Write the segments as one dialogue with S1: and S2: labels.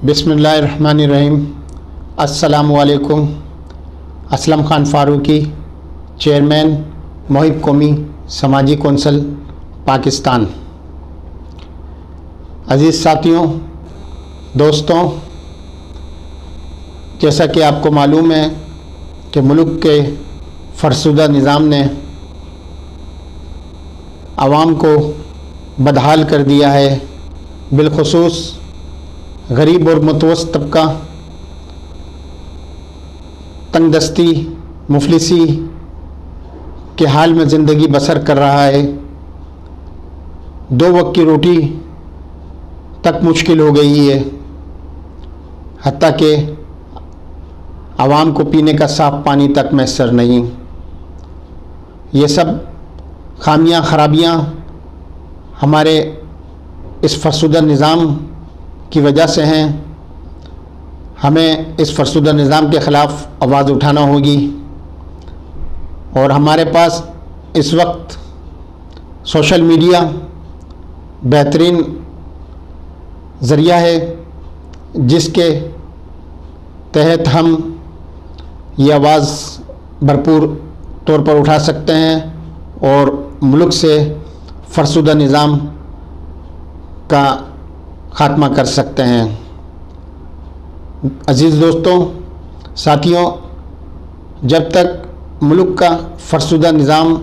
S1: बिस्मिल्लाहिर्रहमानिर्रहीम। अस्सलामुअलैकुम। असलम ख़ान फ़ारूकी, चेयरमैन मोहिब कौमी समाजी कौंसल पाकिस्तान। अज़ीज़ साथियों, दोस्तों, जैसा कि आपको मालूम है कि मुल्क के फ़रशुदा निज़ाम ने आवाम को बदहाल कर दिया है। बिलख़ुसूस गरीब और मुतवस्सित तबका तंगदस्ती, मुफलिसी के हाल में ज़िंदगी बसर कर रहा है। 2 वक्त की रोटी तक मुश्किल हो गई है, हत्ता कि आवाम को पीने का साफ़ पानी तक मैसर नहीं। ये सब खामियां खराबियां हमारे इस फ़रशुदा निज़ाम की वजह से हैं। हमें इस फ़रशुदा निज़ाम के ख़िलाफ़ आवाज़ उठाना होगी और हमारे पास इस वक्त सोशल मीडिया बेहतरीन ज़रिया है जिसके तहत हम ये आवाज़ भरपूर तौर पर उठा सकते हैं और मुल्क से फ़रशुदा निज़ाम का ख़ात्मा कर सकते हैं। अज़ीज़ दोस्तों, साथियों, जब तक मुल्क का फ़रशुदा निज़ाम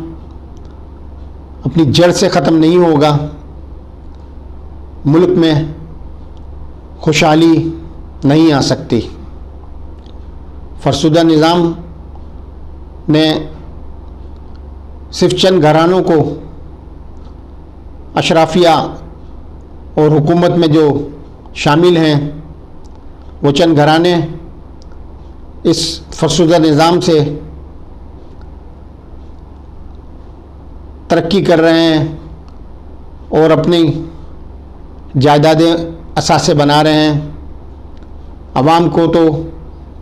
S1: अपनी जड़ से ख़त्म नहीं होगा, मुल्क में खुशहाली नहीं आ सकती। फ़रशुदा निज़ाम ने सिर्फ चंद घरानों को अशराफिया और हुकूमत में जो शामिल हैं, वो चंद घराने इस फ़रशुदा निज़ाम से तरक्की कर रहे हैं और अपनी जायदादें असासे बना रहे हैं। आवाम को तो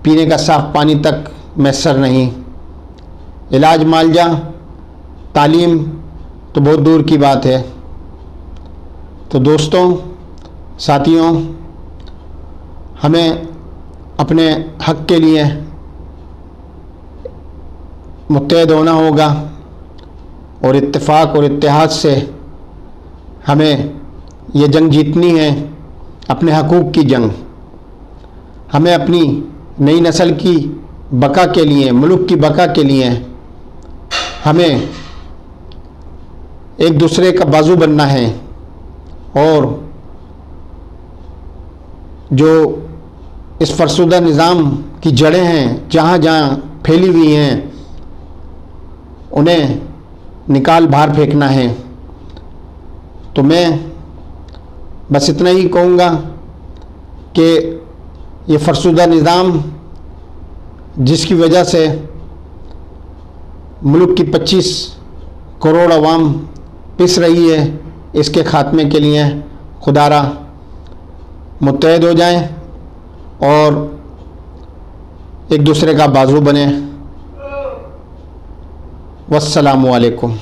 S1: पीने का साफ़ पानी तक मैसर नहीं, इलाज मालजा, तालीम तो बहुत दूर की बात है। तो दोस्तों, साथियों, हमें अपने हक़ के लिए मुत्तहद होना होगा और इत्तेफाक और इत्तेहाद से हमें ये जंग जीतनी है, अपने हकूक़ की जंग। हमें अपनी नई नस्ल की बका के लिए, मुल्क की बका के लिए हमें एक दूसरे का बाजू बनना है और जो इस फ़रशुदा निज़ाम की जड़ें हैं, जहाँ जहाँ फैली हुई हैं, उन्हें निकाल बाहर फेंकना है। तो मैं बस इतना ही कहूँगा कि ये फ़रशुदा निज़ाम जिसकी वजह से मुल्क की 25 करोड़ अवाम पिस रही है, इसके ख़ात्मे के लिए खुदारा मुत्तहद हो जाएं और एक दूसरे का बाजू बने। वस्सलामु अलैकुम।